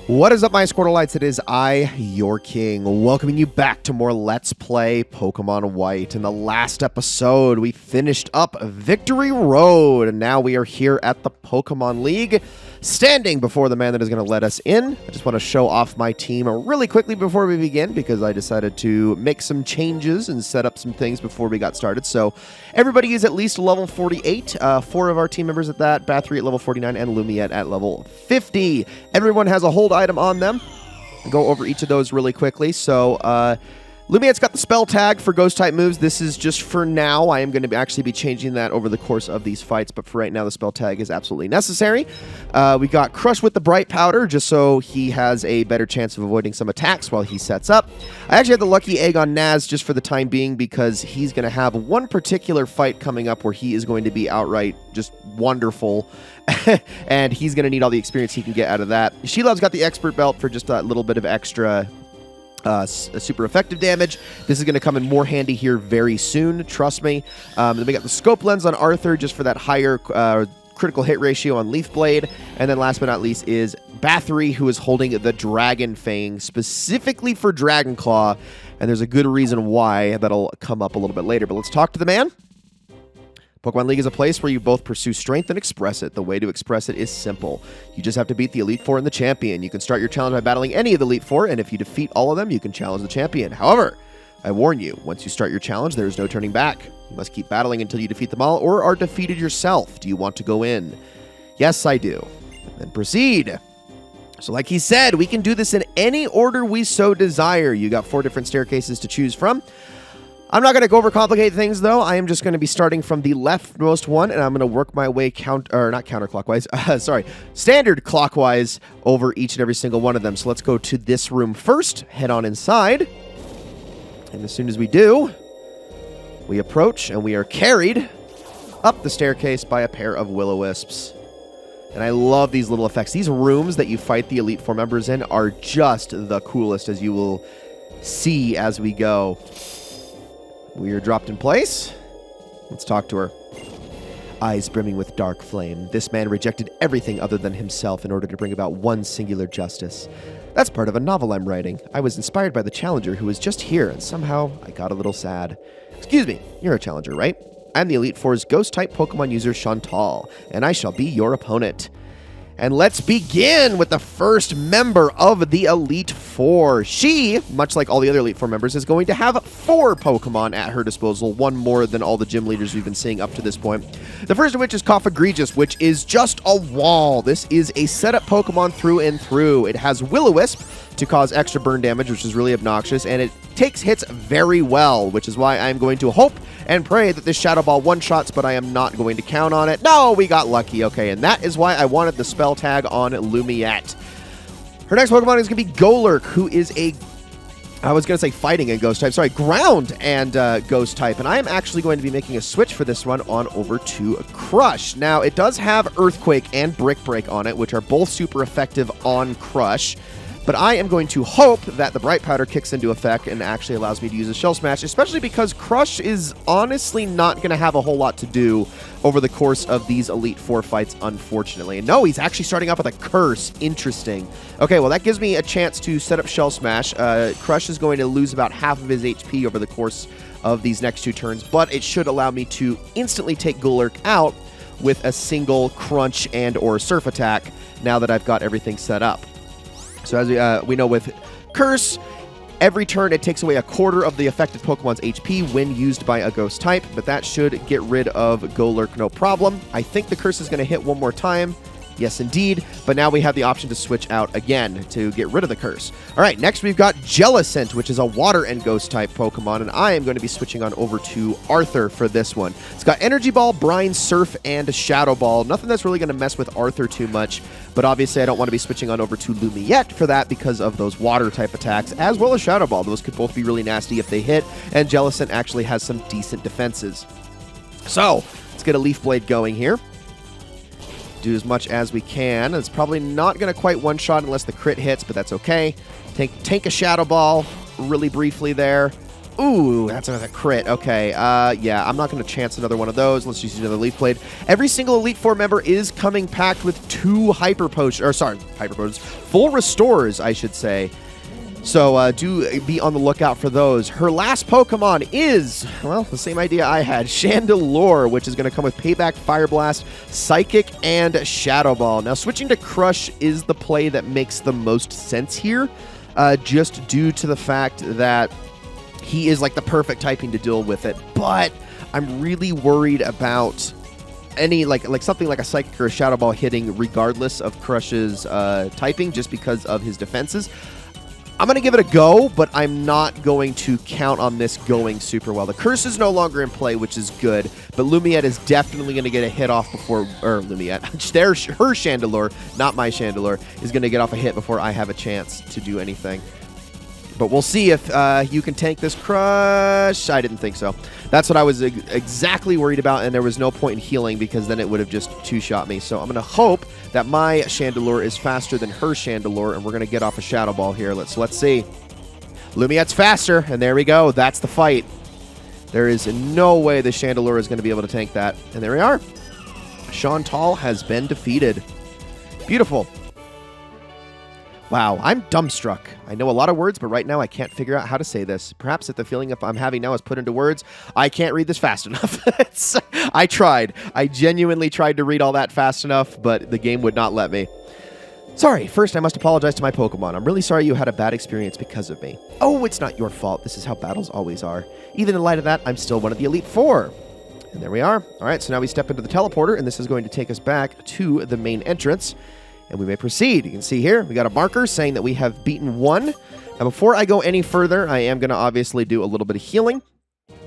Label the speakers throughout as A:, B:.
A: What is up, my Squirtleites? It is I, your king, welcoming you back to more Let's Play Pokemon White. In the last episode, we finished up Victory Road, and now we are here at the Pokemon League, standing before the man that is going to let us in. I just want to show off my team really quickly before we begin, because I decided to make some changes and set up some things before we got started. So everybody is at least level 48. 4 of our team members at that, Bathory at level 49, and Lumiette at level 50. Everyone has a hold item on them. I'll go over each of those really quickly. So, Lumiette's got the spell tag for ghost-type moves. This is just for now. I am going to actually be changing that over the course of these fights, but for right now, the spell tag is absolutely necessary. We got Crush with the Bright Powder, just so he has a better chance of avoiding some attacks while he sets up. I actually have the Lucky Egg on Naz just for the time being, because he's going to have one particular fight coming up where he is going to be outright just wonderful, and he's going to need all the experience he can get out of that. Sheilow's got the Expert Belt for just a little bit of extra super effective damage. This is going to come in more handy here very soon, trust me. Then we got the Scope Lens on Arthur just for that higher critical hit ratio on Leaf Blade. And then last but not least is Bathory, who is holding the Dragon Fang specifically for Dragon Claw. And there's a good reason why that'll come up a little bit later. But let's talk to the man. Pokemon League is a place where you both pursue strength and express it. The way to express it is simple. You just have to beat the Elite Four and the champion. You can start your challenge by battling any of the Elite Four, and if you defeat all of them, you can challenge the champion. However, I warn you, once you start your challenge, there is no turning back. You must keep battling until you defeat them all, or are defeated yourself. Do you want to go in? Yes, I do. Then proceed. So like he said, we can do this in any order we so desire. You got 4 different staircases to choose from. I'm not going to go overcomplicate things, though. I am just going to be starting from the leftmost one, and I'm going to work my way standard clockwise over each and every single one of them. So let's go to this room first, head on inside, and as soon as we do, we approach, and we are carried up the staircase by a pair of Will-O-Wisps. And I love these little effects. These rooms that you fight the Elite Four members in are just the coolest, as you will see as we go. We are dropped in place. Let's talk to her. Eyes brimming with dark flame. This man rejected everything other than himself in order to bring about one singular justice. That's part of a novel I'm writing. I was inspired by the challenger who was just here, and somehow I got a little sad. Excuse me, you're a challenger, right? I'm the Elite Four's ghost-type Pokemon user, Chantal, and I shall be your opponent. And let's begin with the first member of the Elite Four. She, much like all the other Elite Four members, is going to have 4 Pokemon at her disposal, one more than all the gym leaders we've been seeing up to this point. The first of which is Coffagregious, which is just a wall. This is a setup Pokemon through and through. It has Will-O-Wisp to cause extra burn damage, which is really obnoxious, and it takes hits very well, which is why I'm going to hope and pray that this Shadow Ball one-shots, but I am not going to count on it. No, we got lucky, okay, and that is why I wanted the spell tag on Lumiette. Her next Pokemon is going to be Golurk, who is a, I was going to say fighting and ghost type, sorry, ground and ghost type, and I am actually going to be making a switch for this run on over to Crush. Now, it does have Earthquake and Brick Break on it, which are both super effective on Crush. But I am going to hope that the Bright Powder kicks into effect and actually allows me to use a Shell Smash, especially because Crush is honestly not going to have a whole lot to do over the course of these Elite Four fights, unfortunately. And no, he's actually starting off with a Curse. Interesting. Okay, well, that gives me a chance to set up Shell Smash. Crush is going to lose about half of his HP over the course of these next 2 turns, but it should allow me to instantly take Golurk out with a single Crunch and or Surf Attack now that I've got everything set up. So as we know with Curse, every turn it takes away a quarter of the affected Pokemon's HP when used by a ghost type, but that should get rid of Golurk no problem. I think the Curse is going to hit one more time. Yes, indeed. But now we have the option to switch out again to get rid of the Curse. All right, next we've got Jellicent, which is a water and ghost type Pokemon, and I am going to be switching on over to Arthur for this one. It's got Energy Ball, Brine, Surf, and Shadow Ball. Nothing that's really going to mess with Arthur too much, but obviously I don't want to be switching on over to Lumiette for that because of those water type attacks, as well as Shadow Ball. Those could both be really nasty if they hit, and Jellicent actually has some decent defenses. So, let's get a Leaf Blade going here. Do as much as we can. It's probably not going to quite one-shot unless the crit hits, but that's okay. Tank a Shadow Ball really briefly there. Ooh, that's another crit. Okay, yeah, I'm not going to chance another one of those. Let's just use another Leaf Blade. Every single Elite Four member is coming packed with 2 Hyper Potions, or sorry, Hyper Potions, full Restores, I should say. So do be on the lookout for those. Her last Pokemon is, well, the same idea I had, Chandelure, which is going to come with Payback, Fire Blast, Psychic, and Shadow Ball. Now, switching to Crush is the play that makes the most sense here, just due to the fact that he is like the perfect typing to deal with it. But I'm really worried about any like something like a Psychic or a Shadow Ball hitting regardless of Crush's typing, just because of his defenses. I'm going to give it a go, but I'm not going to count on this going super well. The curse is no longer in play, which is good, but Lumiette is definitely going to get a hit off before, or Lumiette, her Chandelure, not my Chandelure, is going to get off a hit before I have a chance to do anything. But we'll see if you can tank this Crush. I didn't think so. That's what I was exactly worried about, and there was no point in healing because then it would have just two-shot me. So I'm going to hope that my Chandelure is faster than her Chandelure, and we're going to get off a Shadow Ball here. Let's see. Lumiette's faster, and there we go. That's the fight. There is no way the Chandelure is going to be able to tank that. And there we are. Chantal has been defeated. Beautiful. Wow, I'm dumbstruck. I know a lot of words, but right now I can't figure out how to say this. Perhaps if the feeling I'm having now is put into words, I can't read this fast enough. I tried. I genuinely tried to read all that fast enough, but the game would not let me. Sorry, first I must apologize to my Pokemon. I'm really sorry you had a bad experience because of me. Oh, it's not your fault. This is how battles always are. Even in light of that, I'm still one of the Elite Four. And there we are. All right, so now we step into the teleporter, and this is going to take us back to the main entrance. And we may proceed. You can see here, we got a marker saying that we have beaten 1. Now, before I go any further, I am going to obviously do a little bit of healing.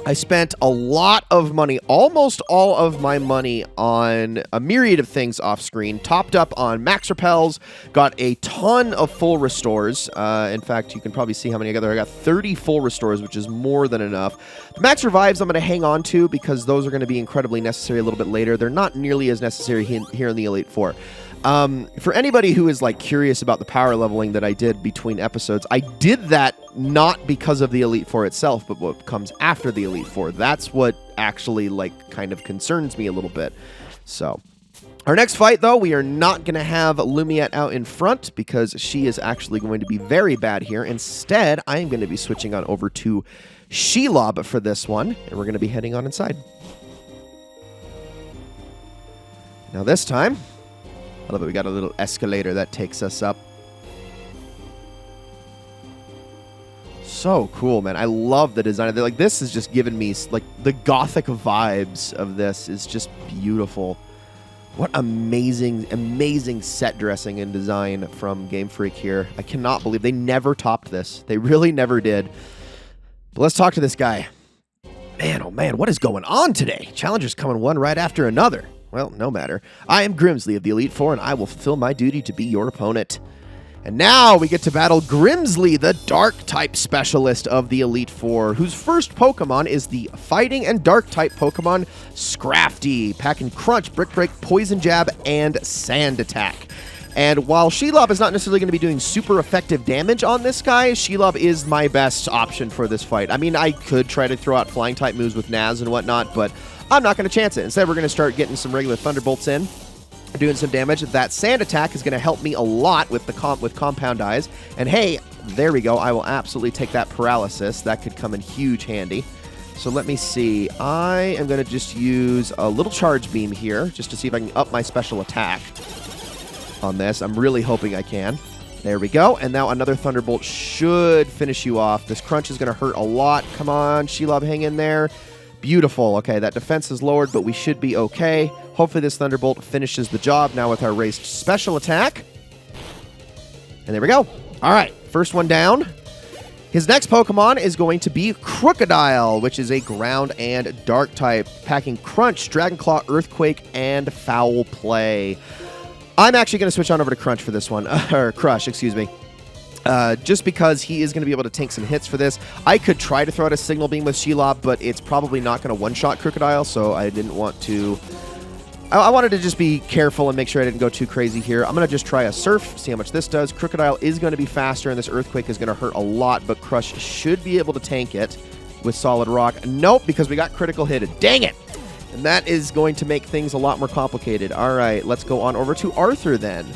A: I spent a lot of money, almost all of my money, on a myriad of things off screen. Topped up on Max Repels, got a ton of full restores. In fact, you can probably see how many I got there. I got 30 full restores, which is more than enough. The Max Revives I'm going to hang on to because those are going to be incredibly necessary a little bit later. They're not nearly as necessary here in the Elite Four. For anybody who is like curious about the power leveling that I did between episodes, I did that not because of the Elite Four itself, but what comes after the Elite Four. That's what actually like kind of concerns me a little bit. So our next fight, though, we are not going to have Lumiette out in front because she is actually going to be very bad here. Instead, I am going to be switching on over to Shelob for this one, and we're going to be heading on inside. Now this time, I love it. We got a little escalator that takes us up. So cool, man. I love the design. Like, this is just giving me, like, the gothic vibes of this is just beautiful. What amazing, amazing set dressing and design from Game Freak here. I cannot believe they never topped this. They really never did. But let's talk to this guy. Man, oh man, what is going on today? Challengers coming one right after another. Well, no matter. I am Grimsley of the Elite Four, and I will fulfill my duty to be your opponent. And now we get to battle Grimsley, the Dark-type specialist of the Elite Four, whose first Pokemon is the Fighting and Dark-type Pokemon Scrafty, packing Crunch, Brick Break, Poison Jab, and Sand Attack. And while Shelob is not necessarily going to be doing super effective damage on this guy, Shelob is my best option for this fight. I mean, I could try to throw out Flying-type moves with Naz and whatnot, but I'm not going to chance it. Instead, we're going to start getting some regular Thunderbolts in, doing some damage. That Sand Attack is going to help me a lot with with Compound Eyes. And hey, there we go. I will absolutely take that Paralysis. That could come in huge handy. So let me see. I am going to just use a little Charge Beam here, just to see if I can up my special attack on this. I'm really hoping I can. There we go. And now another Thunderbolt should finish you off. This Crunch is going to hurt a lot. Come on, Shelob, hang in there. Beautiful. Okay, that defense is lowered, but we should be okay. Hopefully this Thunderbolt finishes the job now with our raised special attack. And there we go. All right, first one down. His next Pokemon is going to be Crocodile, which is a ground and dark type, packing Crunch, Dragon Claw, Earthquake, and Foul Play. I'm actually going to switch on over to Crunch for this one, or Crush, excuse me. Just because he is going to be able to tank some hits for this. I could try to throw out a Signal Beam with Shelob, but it's probably not going to one-shot Crocodile, so I didn't want to... I wanted to just be careful and make sure I didn't go too crazy here. I'm going to just try a Surf, see how much this does. Crocodile is going to be faster, and this Earthquake is going to hurt a lot, but Crush should be able to tank it. with Solid Rock. Nope, because we got critical hit. Dang it! And that is going to make things a lot more complicated. All right, let's go on over to Arthur then.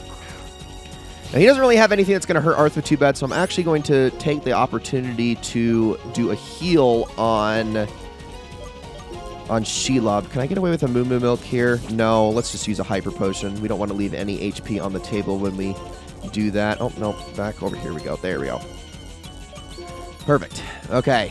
A: Now, he doesn't really have anything that's going to hurt Arthur too bad, so I'm actually going to take the opportunity to do a heal on Shelob. Can I get away with a Moo Moo Milk here? No, let's just use a Hyper Potion. We don't want to leave any HP on the table when we do that. Oh, no, back over here we go. There we go. Perfect. Okay,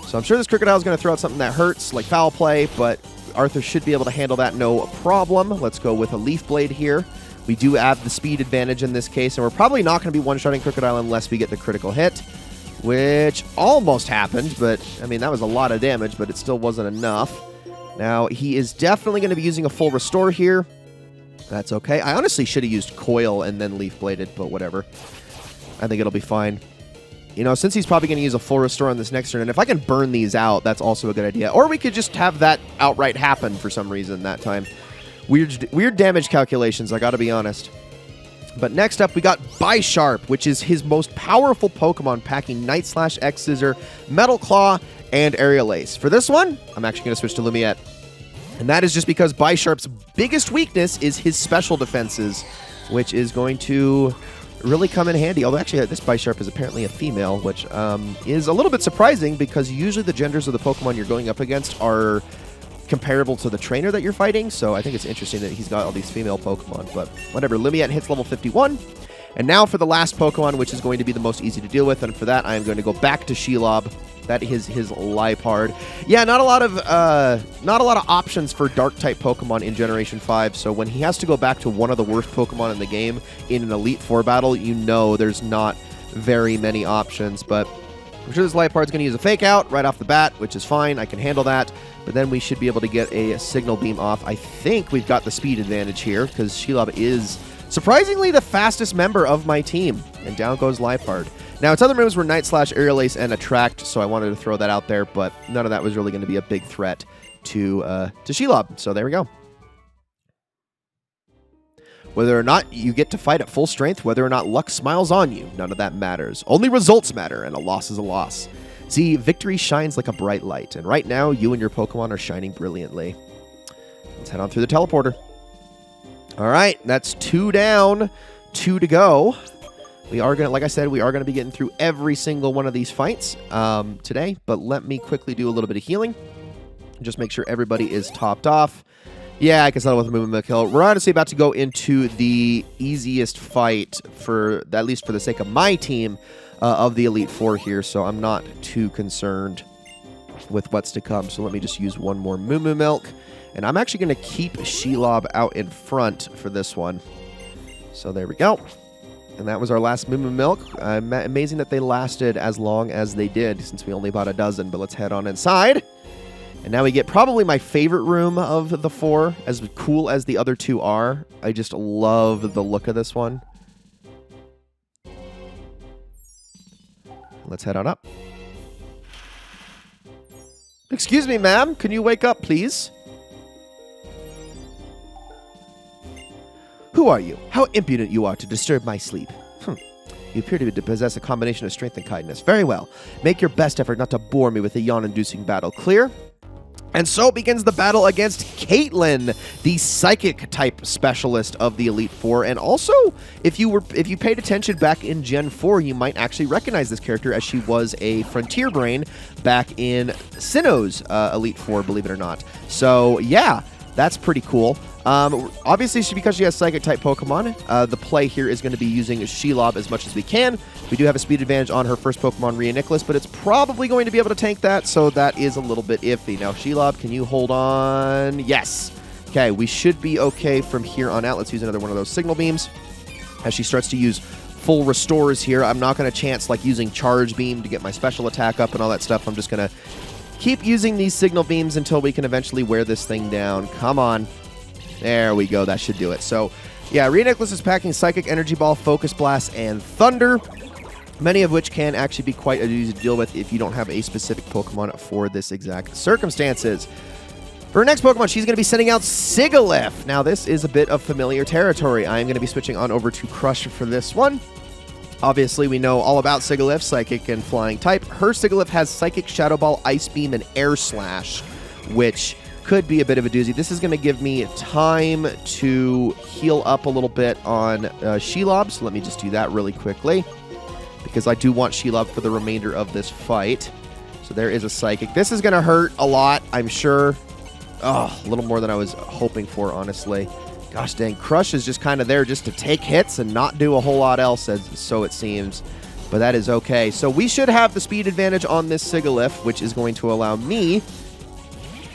A: so I'm sure this Crocodile is going to throw out something that hurts, like Foul Play, but Arthur should be able to handle that no problem. Let's go with a Leaf Blade here. We do have the speed advantage in this case, and we're probably not going to be one-shotting Crocodile unless we get the critical hit, which almost happened, but, I mean, that was a lot of damage, but it still wasn't enough. Now, he is definitely going to be using a full restore here. That's okay. I honestly should have used Coil and then Leaf Bladed, but whatever. I think it'll be fine. You know, since he's probably going to use a full restore on this next turn, and if I can burn these out, that's also a good idea. Or we could just have that outright happen for some reason that time. Weird damage calculations, I gotta be honest. But next up, we got Bisharp, which is his most powerful Pokemon, packing Night Slash, X Scissor, Metal Claw, and Aerial Ace. For this one, I'm actually going to switch to Lumiette. And that is just because Bisharp's biggest weakness is his special defenses, which is going to really come in handy. Although, actually, this Bisharp is apparently a female, which is a little bit surprising because usually the genders of the Pokemon you're going up against are comparable to the trainer that you're fighting, so I think it's interesting that he's got all these female Pokemon, but whatever. Lumiette hits level 51, and now for the last Pokemon, which is going to be the most easy to deal with, and for that, I am going to go back to Shelob. That is his Liepard. Yeah, not a lot of options for Dark-type Pokemon in Generation 5, so when he has to go back to one of the worst Pokemon in the game in an Elite Four battle, you know there's not very many options, but I'm sure this Liepard's going to use a Fake Out right off the bat, which is fine. I can handle that. But then we should be able to get a Signal Beam off. I think we've got the speed advantage here because Shelob is surprisingly the fastest member of my team. And down goes Liepard. Now, its other moves were Night Slash, Aerial Ace, and Attract, so I wanted to throw that out there, but none of that was really going to be a big threat to Shelob. So there we go. Whether or not you get to fight at full strength, whether or not luck smiles on you, none of that matters. Only results matter, and a loss is a loss. See, victory shines like a bright light, and right now, you and your Pokemon are shining brilliantly. Let's head on through the teleporter. All right, that's 2 down, 2 to go. We are going to, like I said, we are going to be getting through every single one of these fights today, but let me quickly do a little bit of healing. Just make sure everybody is topped off. Yeah, I can settle with a movement kill. We're honestly about to go into the easiest fight, for at least for the sake of my team, of the Elite Four here, so I'm not too concerned with what's to come. So let me just use one more Moo Moo Milk, and I'm actually going to keep Shelob out in front for this one. So there we go. And that was our last Moo Moo Milk. Amazing that they lasted as long as they did, since we only bought a dozen, but let's head on inside. And now we get probably my favorite room of the 4, as cool as the other 2 are. I just love the look of this one. Let's head on up. Excuse me, ma'am. Can you wake up, please? Who are you? How impudent you are to disturb my sleep. You appear to possess a combination of strength and kindness. Very well. Make your best effort not to bore me with a yawn-inducing battle. Clear? And so begins the battle against Caitlyn, the Psychic-type specialist of the Elite Four. And also, if you paid attention back in Gen 4, you might actually recognize this character, as she was a Frontier Brain back in Sinnoh's Elite Four, believe it or not. So, yeah, that's pretty cool. Obviously, because she has Psychic-type Pokemon, the play here is going to be using Shelob as much as we can. We do have a speed advantage on her first Pokemon, Rhea-Nicholas, but it's probably going to be able to tank that, so that is a little bit iffy. Now, Shelob, can you hold on? Yes. Okay, we should be okay from here on out. Let's use another one of those Signal Beams. As she starts to use full restores here, I'm not going to chance like using Charge Beam to get my special attack up and all that stuff. I'm just going to keep using these Signal Beams until we can eventually wear this thing down. Come on. There we go. That should do it. So, yeah, Rhea-Nicholas is packing Psychic, Energy Ball, Focus Blast, and Thunder, many of which can actually be quite easy to deal with if you don't have a specific Pokemon for this exact circumstances. For her next Pokemon, she's going to be sending out Sigilyph. Now, this is a bit of familiar territory. I am going to be switching on over to Crush for this one. Obviously, we know all about Sigilyph, Psychic and Flying type. Her Sigilyph has Psychic, Shadow Ball, Ice Beam, and Air Slash, which could be a bit of a doozy. This is going to give me time to heal up a little bit on Shelob, so let me just do that really quickly, because I do want Shelob for the remainder of this fight. So there is a Psychic. This is going to hurt a lot, I'm sure. Oh, a little more than I was hoping for, honestly. Gosh dang, Crush is just kind of there just to take hits and not do a whole lot else, so it seems. But that is okay. So we should have the speed advantage on this Sigilyph, which is going to allow me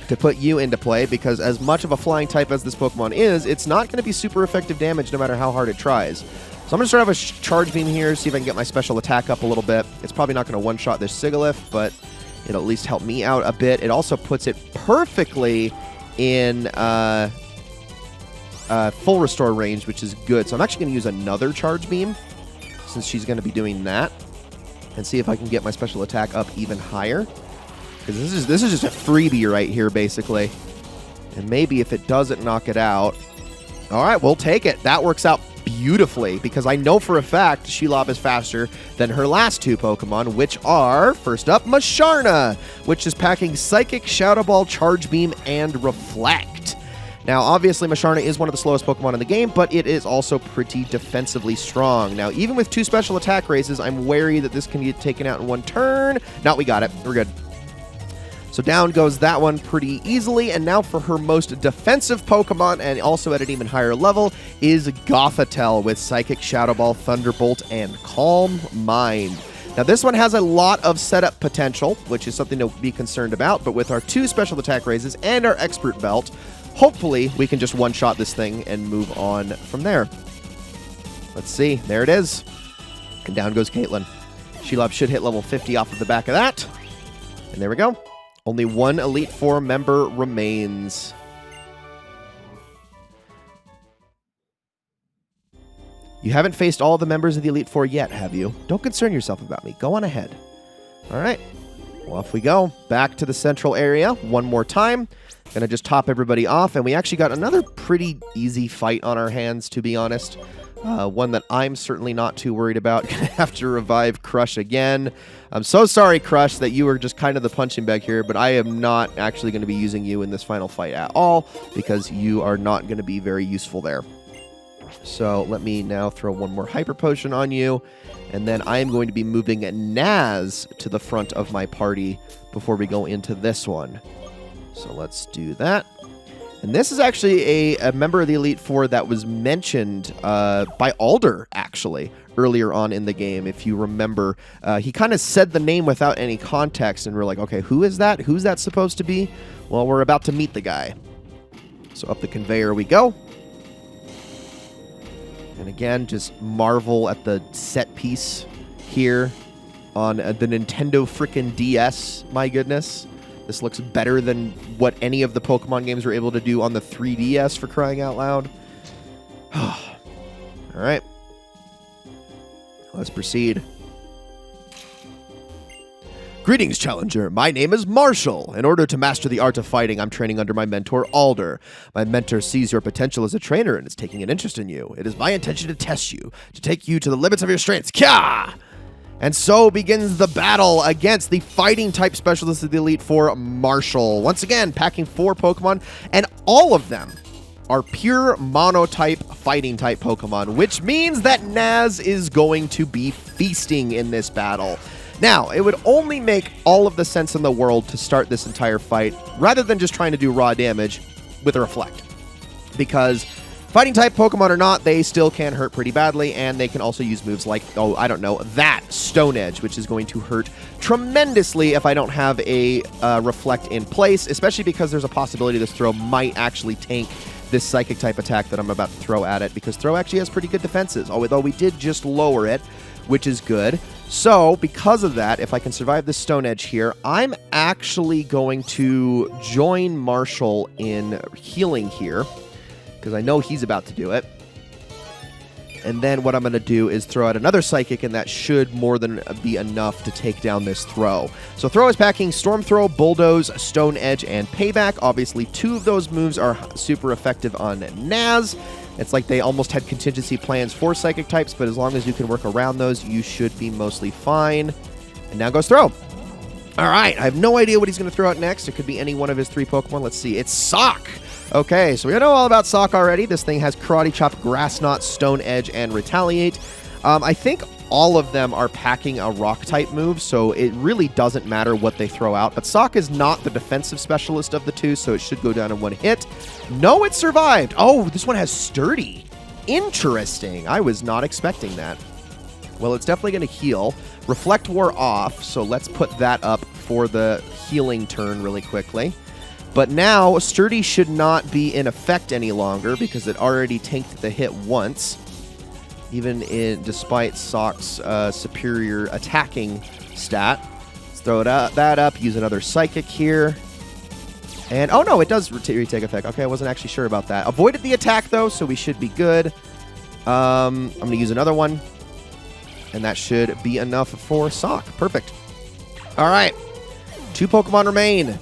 A: to put you into play, because as much of a flying type as this Pokemon is, it's not going to be super effective damage no matter how hard it tries. So I'm going to start off a Charge Beam here, see if I can get my special attack up a little bit. It's probably not going to one-shot this Sigilyph, but it'll at least help me out a bit. It also puts it perfectly in full restore range, which is good. So I'm actually going to use another Charge Beam, since she's going to be doing that, and see if I can get my special attack up even higher. Because this is just a freebie right here, basically. And maybe if it doesn't knock it out... All right, we'll take it. That works out beautifully, because I know for a fact Shelob is faster than her last two Pokemon, which are, first up, Masharna, which is packing Psychic, Shadow Ball, Charge Beam, and Reflect. Now, obviously, Masharna is one of the slowest Pokemon in the game, but it is also pretty defensively strong. Now, even with two special attack raises, I'm wary that this can get taken out in one turn. No, we got it. We're good. So down goes that one pretty easily, and now for her most defensive Pokemon, and also at an even higher level, is Gothitelle with Psychic, Shadow Ball, Thunderbolt, and Calm Mind. Now this one has a lot of setup potential, which is something to be concerned about, but with our two special attack raises and our Expert Belt, hopefully we can just one-shot this thing and move on from there. Let's see. There it is. And down goes Caitlin. Shelob should hit level 50 off of the back of that. And there we go. Only one Elite Four member remains. You haven't faced all the members of the Elite Four yet, have you? Don't concern yourself about me. Go on ahead. All right. Well, off we go. Back to the central area one more time. Gonna just top everybody off, and we actually got another pretty easy fight on our hands, to be honest. One that I'm certainly not too worried about. Gonna have to revive Crush again. I'm so sorry, Crush, that you were just kind of the punching bag here, but I am not actually going to be using you in this final fight at all, because you are not going to be very useful there. So let me now throw one more Hyper Potion on you, and then I am going to be moving Naz to the front of my party before we go into this one. So let's do that. And this is actually a member of the Elite Four that was mentioned by Alder, actually, earlier on in the game, if you remember. He kind of said the name without any context, and we're like, okay, who is that? Who's that supposed to be? Well, we're about to meet the guy. So up the conveyor we go. And again, just marvel at the set piece here on the Nintendo frickin' DS, my goodness. This looks better than what any of the Pokemon games were able to do on the 3DS, for crying out loud. All right. Let's proceed. Greetings, Challenger. My name is Marshall. In order to master the art of fighting, I'm training under my mentor, Alder. My mentor sees your potential as a trainer and is taking an interest in you. It is my intention to test you, to take you to the limits of your strengths. Kya! And so begins the battle against the fighting-type specialist of the Elite Four, Marshall. Once again, packing 4 Pokemon, and all of them are pure mono-type, fighting-type Pokemon, which means that Naz is going to be feasting in this battle. Now, it would only make all of the sense in the world to start this entire fight, rather than just trying to do raw damage, with a Reflect. Because fighting-type Pokemon or not, they still can hurt pretty badly, and they can also use moves like, oh, I don't know, that Stone Edge, which is going to hurt tremendously if I don't have a Reflect in place, especially because there's a possibility this throw might actually tank this Psychic-type attack that I'm about to throw at it, because throw actually has pretty good defenses, although we did just lower it, which is good. So, because of that, if I can survive this Stone Edge here, I'm actually going to join Marshall in healing here, because I know he's about to do it. And then what I'm going to do is throw out another Psychic, and that should more than be enough to take down this throw. So throw is packing Storm Throw, Bulldoze, Stone Edge, and Payback. Obviously, 2 of those moves are super effective on Naz. It's like they almost had contingency plans for Psychic types, but as long as you can work around those, you should be mostly fine. And now goes throw. All right, I have no idea what he's going to throw out next. It could be any one of his 3 Pokemon. Let's see. It's Sock. Okay, so we know all about Sock already. This thing has Karate Chop, Grass Knot, Stone Edge, and Retaliate. I think all of them are packing a Rock-type move, so it really doesn't matter what they throw out. But Sock is not the defensive specialist of the 2, so it should go down in 1 hit. No, it survived. Oh, this one has Sturdy. Interesting. I was not expecting that. Well, it's definitely going to heal. Reflect wore off, so let's put that up for the healing turn really quickly. But now, Sturdy should not be in effect any longer because it already tanked the hit once. Even despite Sock's superior attacking stat. Let's throw that up, use another Psychic here. And, oh no, it does retake effect. Okay, I wasn't actually sure about that. Avoided the attack though, so we should be good. I'm going to use another one. And that should be enough for Sock. Perfect. All right. 2 Pokemon remain.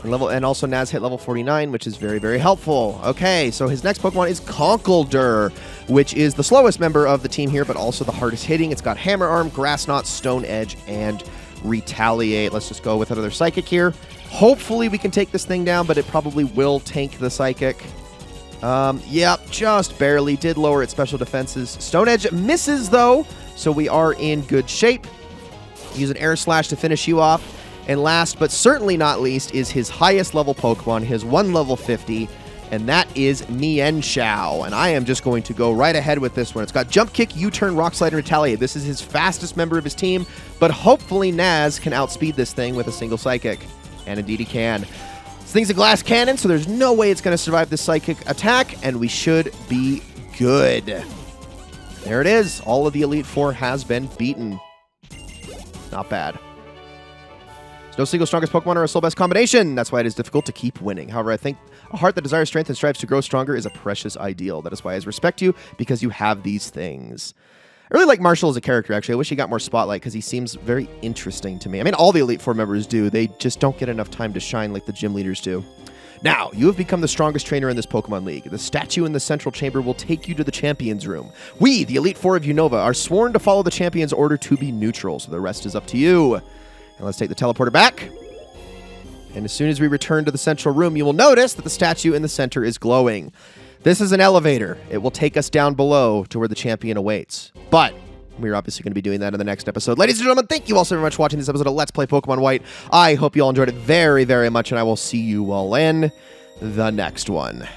A: And also Naz hit level 49, which is very, very helpful. Okay, so his next Pokemon is Conkeldurr, which is the slowest member of the team here, but also the hardest hitting. It's got Hammer Arm, Grass Knot, Stone Edge, and Retaliate. Let's just go with another Psychic here. Hopefully we can take this thing down, but it probably will tank the Psychic. Yep, just barely. Did lower its special defenses. Stone Edge misses, though, so we are in good shape. Use an Air Slash to finish you off. And last, but certainly not least, is his highest level Pokemon, his 1 level 50, and that is Mienshao. And I am just going to go right ahead with this one. It's got Jump Kick, U-Turn, Rock Slide, and Retaliate. This is his fastest member of his team, but hopefully Naz can outspeed this thing with a single Psychic. And indeed he can. This thing's a glass cannon, so there's no way it's going to survive this Psychic attack, and we should be good. There it is. All of the Elite Four has been beaten. Not bad. No single strongest Pokemon or a sole best combination. That's why it is difficult to keep winning. However, I think a heart that desires strength and strives to grow stronger is a precious ideal. That is why I respect you, because you have these things. I really like Marshall as a character, actually. I wish he got more spotlight, because he seems very interesting to me. I mean, all the Elite Four members do. They just don't get enough time to shine like the gym leaders do. Now, you have become the strongest trainer in this Pokemon League. The statue in the central chamber will take you to the Champions Room. We, the Elite Four of Unova, are sworn to follow the Champion's order to be neutral, so the rest is up to you. And let's take the teleporter back. And as soon as we return to the central room, you will notice that the statue in the center is glowing. This is an elevator. It will take us down below to where the champion awaits. But we're obviously going to be doing that in the next episode. Ladies and gentlemen, thank you all so very much for watching this episode of Let's Play Pokemon White. I hope you all enjoyed it very, very much, and I will see you all in the next one.